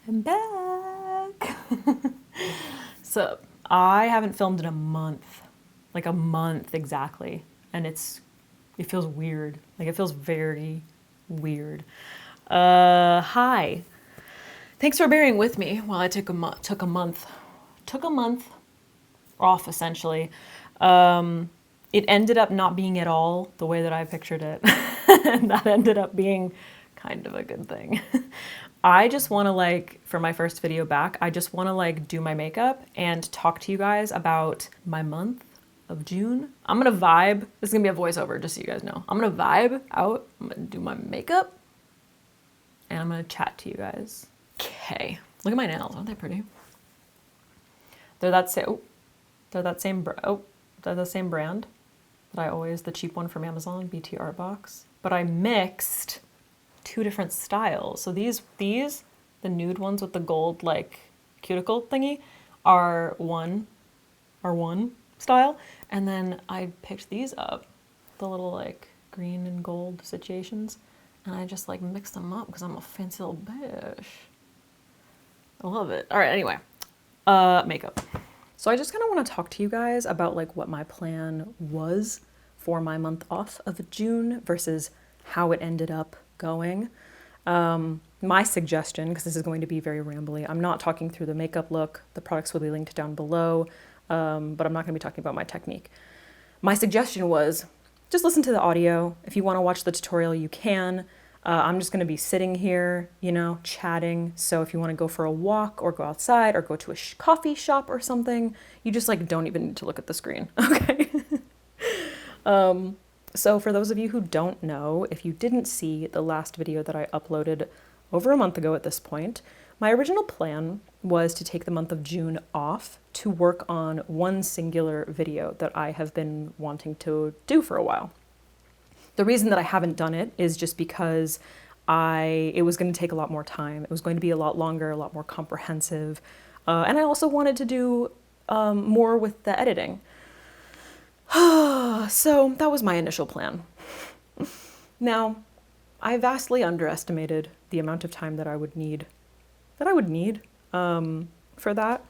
I'm back. So I haven't filmed in a month, like a month exactly, and it feels weird. Like it feels very weird. Hi. Thanks for bearing with me while I took a month off essentially. It ended up not being at all the way that I pictured it. And that ended up being kind of a good thing. I just want to for my first video back, I just want to do my makeup and talk to you guys about my month of June. I'm going to vibe. This is going to be a voiceover, just so you guys know. I'm going to vibe out. I'm going to do my makeup and I'm going to chat to you guys. Okay. Look at my nails. Aren't they pretty? They're that same, they're the same brand that I always, the cheap one from Amazon, BT Art Box. But I mixed two different styles. So these, the nude ones with the gold cuticle thingy are one style. And then I picked these up, the little green and gold situations. And I just mixed them up because I'm a fancy little bitch. I love it. All right, anyway, makeup. So I just kind of want to talk to you guys about what my plan was for my month off of June versus how it ended up going. My suggestion, because this is going to be very rambly, I'm not talking through the makeup look. The products will be linked down below, but I'm not going to be talking about my technique. My suggestion was just listen to the audio. If you want to watch the tutorial, you can. I'm just going to be sitting here, chatting. So if you want to go for a walk or go outside or go to a coffee shop or something, you just don't even need to look at the screen. Okay. So for those of you who don't know, if you didn't see the last video that I uploaded over a month ago at this point, my original plan was to take the month of June off to work on one singular video that I have been wanting to do for a while. The reason that I haven't done it is just because it was going to take a lot more time. It was going to be a lot longer, a lot more comprehensive. And I also wanted to do more with the editing. So that was my initial plan. Now, I vastly underestimated the amount of time that I would need for that.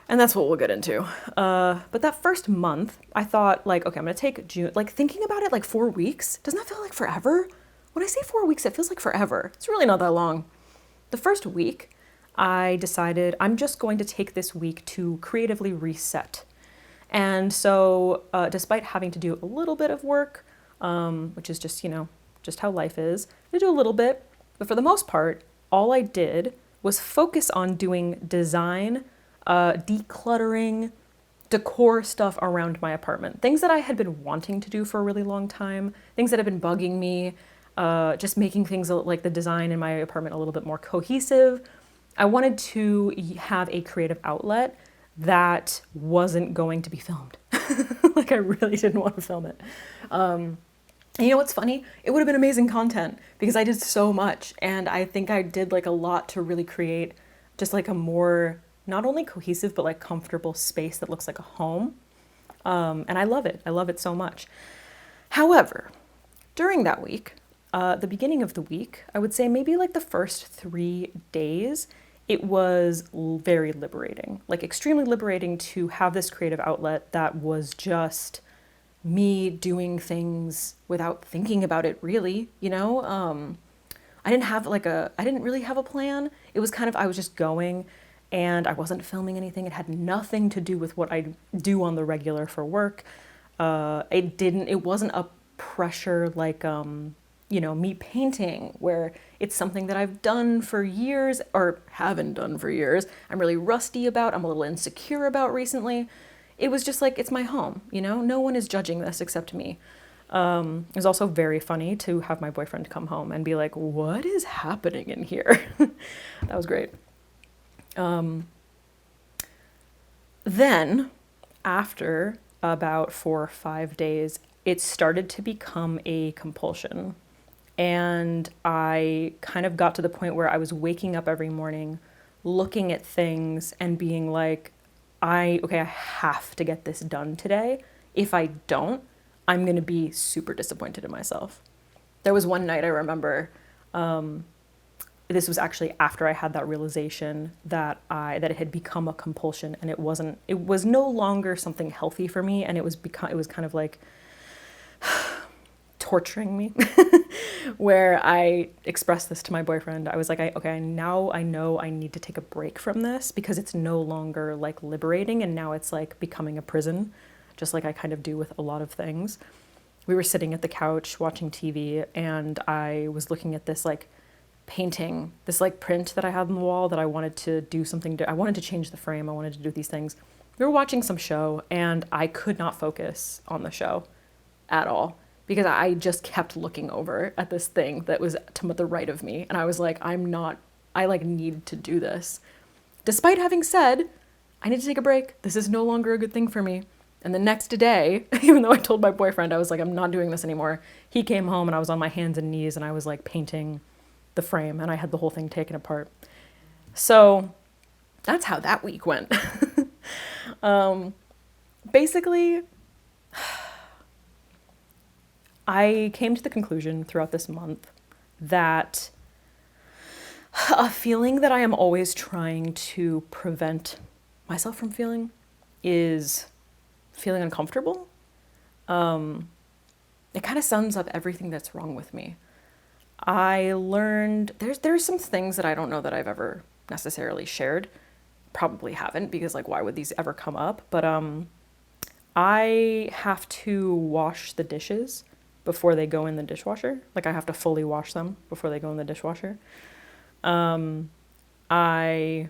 And that's what we'll get into. But that first month, I thought okay, I'm gonna take June, thinking about it 4 weeks, doesn't that feel like forever? When I say 4 weeks, it feels like forever. It's really not that long. The first week, I decided I'm just going to take this week to creatively reset. And so despite having to do a little bit of work, which is just, just how life is, I do a little bit, but for the most part, all I did was focus on doing design, decluttering, decor stuff around my apartment. Things that I had been wanting to do for a really long time, things that have been bugging me, just making things like the design in my apartment a little bit more cohesive. I wanted to have a creative outlet that wasn't going to be filmed. I really didn't want to film it. And you know what's funny? It would have been amazing content because I did so much. And I think I did a lot to really create just a more, not only cohesive, but comfortable space that looks like a home. And I love it. I love it so much. However, during that week, the beginning of the week, I would say maybe the first 3 days, it was very liberating, extremely liberating to have this creative outlet that was just me doing things without thinking about it really, I didn't really have a plan. It was I was just going and I wasn't filming anything. It had nothing to do with what I do on the regular for work. It wasn't a pressure me painting, where it's something that I've done for years or haven't done for years. I'm really rusty about, I'm a little insecure about recently. It was just it's my home, no one is judging this except me. It was also very funny to have my boyfriend come home and be like, what is happening in here? That was great. Then after about 4 or 5 days, it started to become a compulsion. And I kind of got to the point where I was waking up every morning, looking at things and being like, I have to get this done today. If I don't, I'm going to be super disappointed in myself. There was one night I remember this was actually after I had that realization that it had become a compulsion, and it was no longer something healthy for me, and it was kind of like torturing me. Where I expressed this to my boyfriend. I was like, okay, now I know I need to take a break from this, because it's no longer like liberating, and now it's like becoming a prison, just like I kind of do with a lot of things. We were sitting at the couch watching TV, and I was looking at this like painting, this like print that I had on the wall that I wanted to do something I wanted to change the frame. I wanted to do these things. We were watching some show, and I could not focus on the show at all, because I just kept looking over at this thing that was to the right of me. And I was like, I like need to do this. Despite having said, I need to take a break. This is no longer a good thing for me. And the next day, even though I told my boyfriend, I was like, I'm not doing this anymore. He came home, and I was on my hands and knees, and I was like painting the frame, and I had the whole thing taken apart. So that's how that week went. Basically, I came to the conclusion throughout this month that a feeling that I am always trying to prevent myself from feeling is feeling uncomfortable. It kind of sums up everything that's wrong with me. I learned there's some things that I don't know that I've ever necessarily shared. Probably haven't, because like, why would these ever come up? But I have to wash the dishes before they go in the dishwasher. Like, I have to fully wash them before they go in the dishwasher. I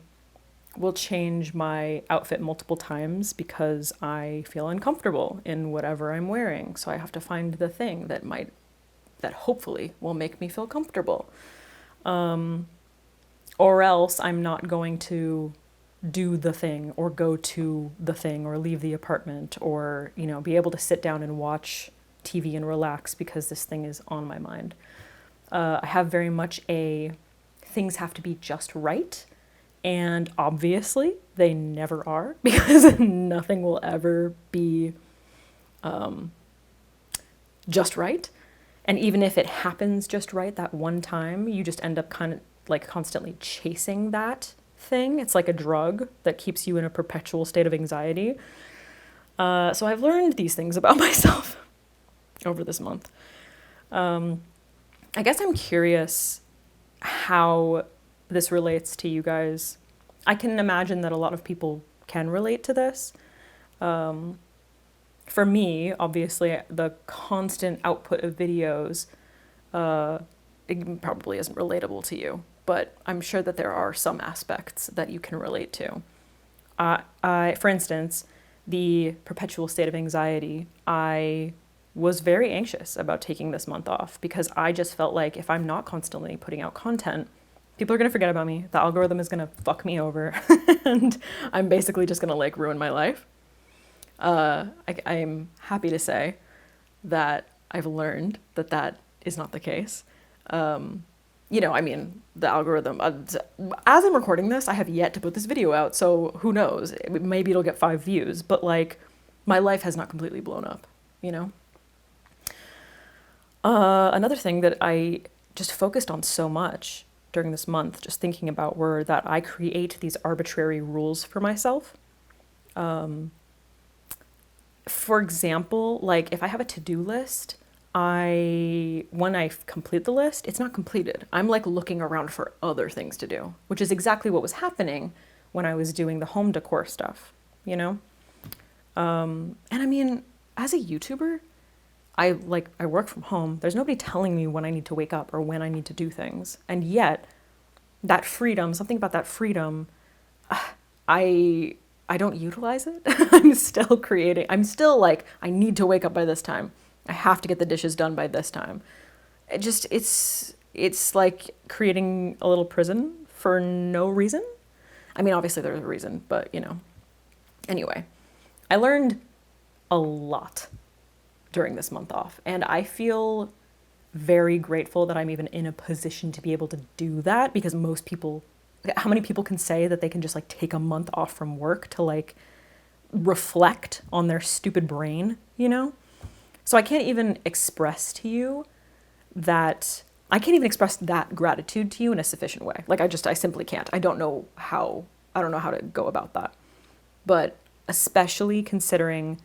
will change my outfit multiple times because I feel uncomfortable in whatever I'm wearing. So I have to find the thing that hopefully will make me feel comfortable. Or else I'm not going to do the thing, or go to the thing, or leave the apartment, or, be able to sit down and watch TV and relax because this thing is on my mind. I have very much things have to be just right. And obviously they never are, because nothing will ever be just right. And even if it happens just right that one time, you just end up kind of like constantly chasing that thing. It's like a drug that keeps you in a perpetual state of anxiety. So I've learned these things about myself over this month. I guess I'm curious how this relates to you guys. I can imagine that a lot of people can relate to this. For me, obviously, the constant output of videos, it probably isn't relatable to you, but I'm sure that there are some aspects that you can relate to. For instance, the perpetual state of anxiety, I was very anxious about taking this month off, because I just felt like if I'm not constantly putting out content, people are going to forget about me. The algorithm is going to fuck me over and I'm basically just going to like ruin my life. I'm happy to say that I've learned that is not the case. The algorithm, as I'm recording this, I have yet to put this video out. So who knows, maybe it'll get 5 views, but like, my life has not completely blown up, Another thing that I just focused on so much during this month, just thinking about, were that I create these arbitrary rules for myself. For example, like if I have a to-do list, when I complete the list, it's not completed. I'm like looking around for other things to do, which is exactly what was happening when I was doing the home decor stuff, And I mean, as a YouTuber, I work from home. There's nobody telling me when I need to wake up or when I need to do things. And yet that freedom, something about that freedom, I don't utilize it. I'm still like, I need to wake up by this time. I have to get the dishes done by this time. It's like creating a little prison for no reason. I mean, obviously there's a reason, but Anyway, I learned a lot during this month off, and I feel very grateful that I'm even in a position to be able to do that, because how many people can say that they can just like take a month off from work to like reflect on their stupid brain, So I can't even express to you that I can't even express that gratitude to you in a sufficient way. Like I simply can't. I don't know how to go about that. But especially considering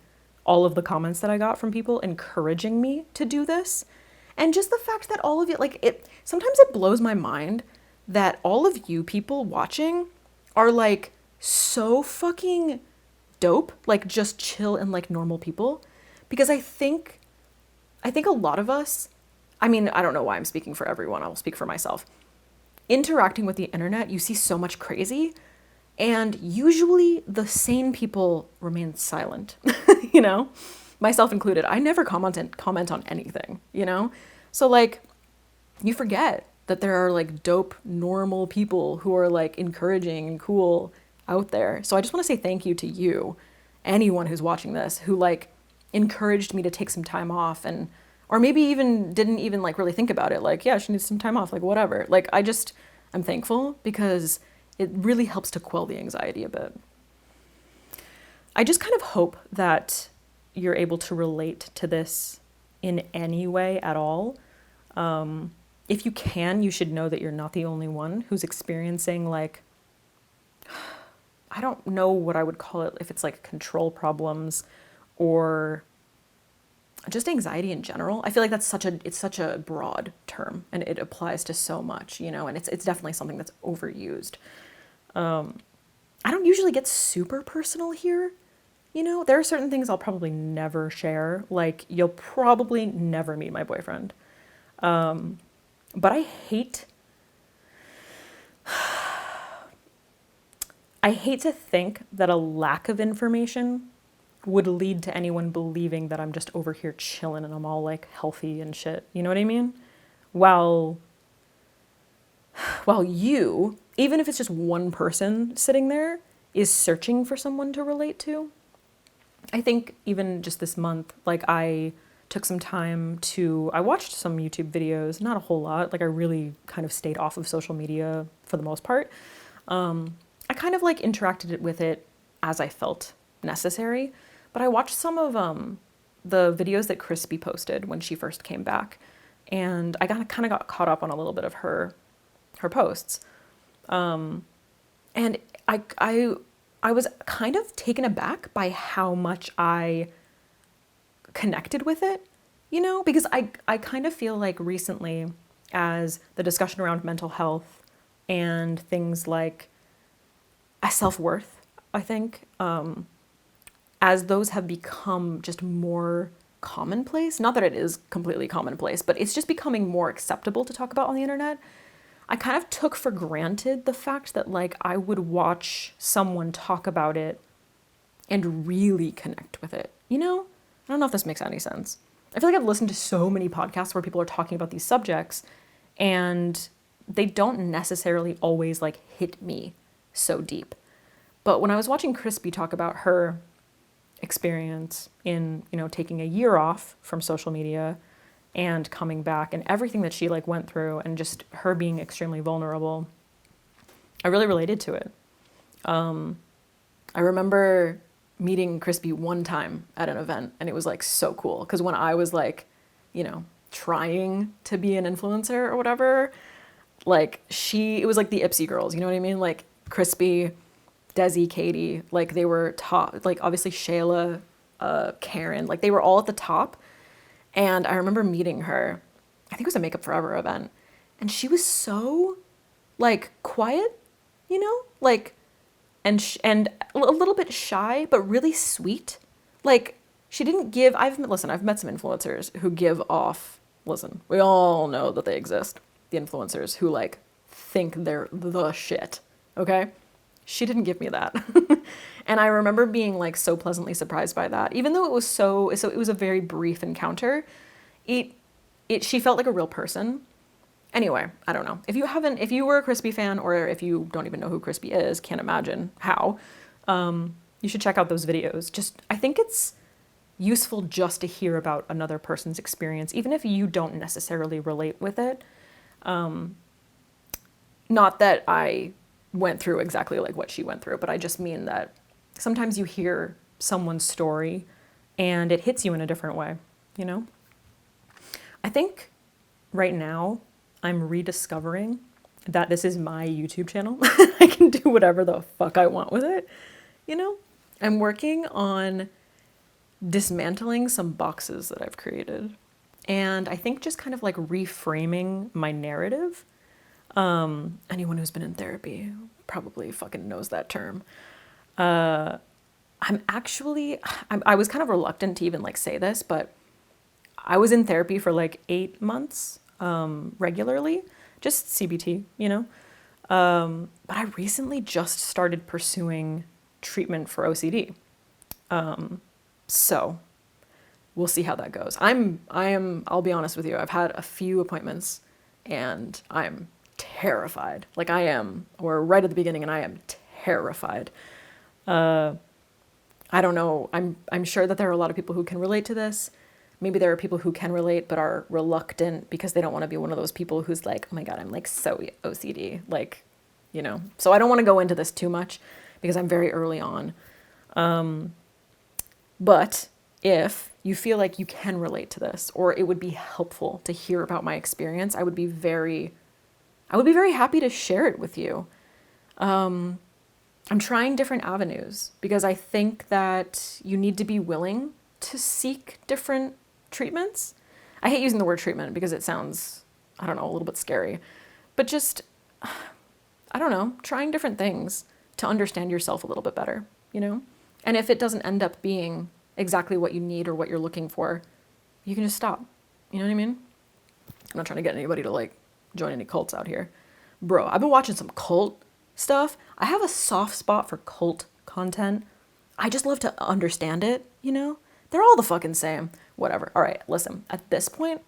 all of the comments that I got from people encouraging me to do this, and just the fact that all of you, like, it sometimes it blows my mind that all of you people watching are like so fucking dope, like just chill and like normal people. Because I think a lot of us, I mean, I don't know why I'm speaking for everyone, I'll speak for myself. Interacting with the internet, you see so much crazy, and usually the sane people remain silent, you know? Myself included. I never comment on anything, you know? So like, you forget that there are like dope, normal people who are like encouraging and cool out there. So I just want to say thank you to you, anyone who's watching this, who like encouraged me to take some time off, and or maybe even didn't even like really think about it. Like, yeah, she needs some time off, like whatever. Like I'm thankful because it really helps to quell the anxiety a bit. I just kind of hope that you're able to relate to this in any way at all. If you can, you should know that you're not the only one who's experiencing like, I don't know what I would call it, if it's like control problems or just anxiety in general. I feel like it's such a broad term, and it applies to so much, you know, and it's definitely something that's overused. I don't usually get super personal here. You know, there are certain things I'll probably never share. Like, you'll probably never meet my boyfriend. But I hate to think that a lack of information would lead to anyone believing that I'm just over here chilling and I'm all like healthy and shit. You know what I mean? While you, even if it's just one person sitting there, is searching for someone to relate to. I think even just this month, like I took some time I watched some YouTube videos, not a whole lot. Like I really kind of stayed off of social media for the most part. I kind of like interacted with it as I felt necessary, but I watched some of the videos that Crispy posted when she first came back, and I kind of got caught up on a little bit of her posts. And I was kind of taken aback by how much I connected with it, you know, because I kind of feel like recently, as the discussion around mental health and things like self-worth, I think, as those have become just more commonplace, not that it is completely commonplace, but it's just becoming more acceptable to talk about on the internet. I kind of took for granted the fact that like I would watch someone talk about it and really connect with it, you know? I don't know if this makes any sense. I feel like I've listened to so many podcasts where people are talking about these subjects and they don't necessarily always like hit me so deep. But when I was watching Crispy talk about her experience in, you know, taking a year off from social media and coming back and everything that she like went through and just her being extremely vulnerable, I really related to it. I remember meeting Crispy one time at an event, and it was like so cool because when I was like, you know, trying to be an influencer or whatever, like it was like the Ipsy girls, you know what I mean? Like Crispy, Desi, Katie, like they were top, like obviously Shayla, Karen, like they were all at the top. And I remember meeting her, I think it was a Makeup Forever event, and she was so like quiet, you know, like, and a little bit shy, but really sweet. Like she didn't give, I've met some influencers who give off, listen, we all know that they exist. The influencers who like think they're the shit. Okay. She didn't give me that. And I remember being like so pleasantly surprised by that. Even though it was it was a very brief encounter, she felt like a real person. Anyway, I don't know. If you were a Crispy fan, or if you don't even know who Crispy is, can't imagine how, you should check out those videos. Just, I think it's useful just to hear about another person's experience, even if you don't necessarily relate with it. Not that I went through exactly like what she went through, but I just mean that sometimes you hear someone's story and it hits you in a different way, you know? I think right now I'm rediscovering that this is my YouTube channel. I can do whatever the fuck I want with it, you know? I'm working on dismantling some boxes that I've created. And I think just kind of like reframing my narrative. Anyone who's been in therapy probably fucking knows that term. I was kind of reluctant to even like say this, but I was in therapy for like 8 months, regularly, just CBT, you know? But I recently just started pursuing treatment for OCD. So we'll see how that goes. I'll be honest with you, I've had a few appointments and I'm terrified. Like we're right at the beginning and I am terrified. I don't know. I'm sure that there are a lot of people who can relate to this. Maybe there are people who can relate but are reluctant because they don't want to be one of those people who's like, oh my God, I'm like so OCD. Like, you know, so I don't want to go into this too much because I'm very early on. But if you feel like you can relate to this or it would be helpful to hear about my experience, I would be very happy to share it with you. I'm trying different avenues because I think that you need to be willing to seek different treatments. I hate using the word treatment because it sounds, I don't know, a little bit scary, but just, I don't know, trying different things to understand yourself a little bit better, you know? And if it doesn't end up being exactly what you need or what you're looking for, you can just stop. You know what I mean? I'm not trying to get anybody to like join any cults out here. Bro, I've been watching some cult stuff. I have a soft spot for cult content. I just love to understand it, you know? They're all the fucking same. Whatever. All right, listen. At this point,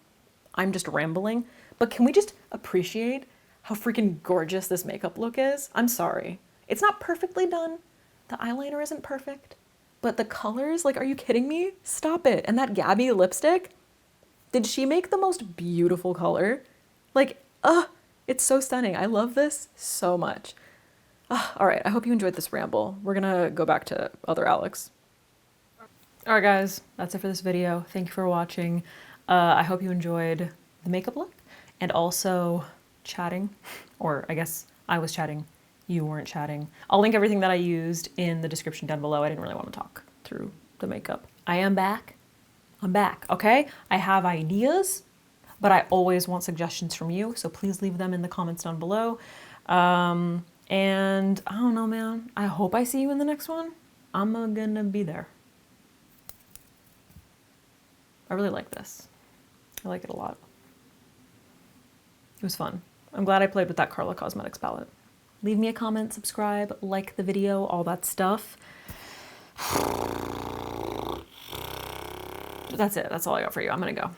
I'm just rambling, but can we just appreciate how freaking gorgeous this makeup look is? I'm sorry. It's not perfectly done. The eyeliner isn't perfect, but the colors, like, are you kidding me? Stop it. And that Gabby lipstick, did she make the most beautiful color? Like, it's so stunning. I love this so much. All right, I hope you enjoyed this ramble. We're gonna go back to other Alex. All right, guys, that's it for this video. Thank you for watching. I hope you enjoyed the makeup look and also chatting, or I guess I was chatting. You weren't chatting. I'll link everything that I used in the description down below. I didn't really want to talk through the makeup. I am back. I'm back, okay? I have ideas, but I always want suggestions from you, so please leave them in the comments down below. And I don't know, man. I hope I see you in the next one. I'm gonna be there. I really like this. I like it a lot. It was fun. I'm glad I played with that Carla Cosmetics palette. Leave me a comment, subscribe, like the video, all that stuff. That's it. That's all I got for you. I'm gonna go.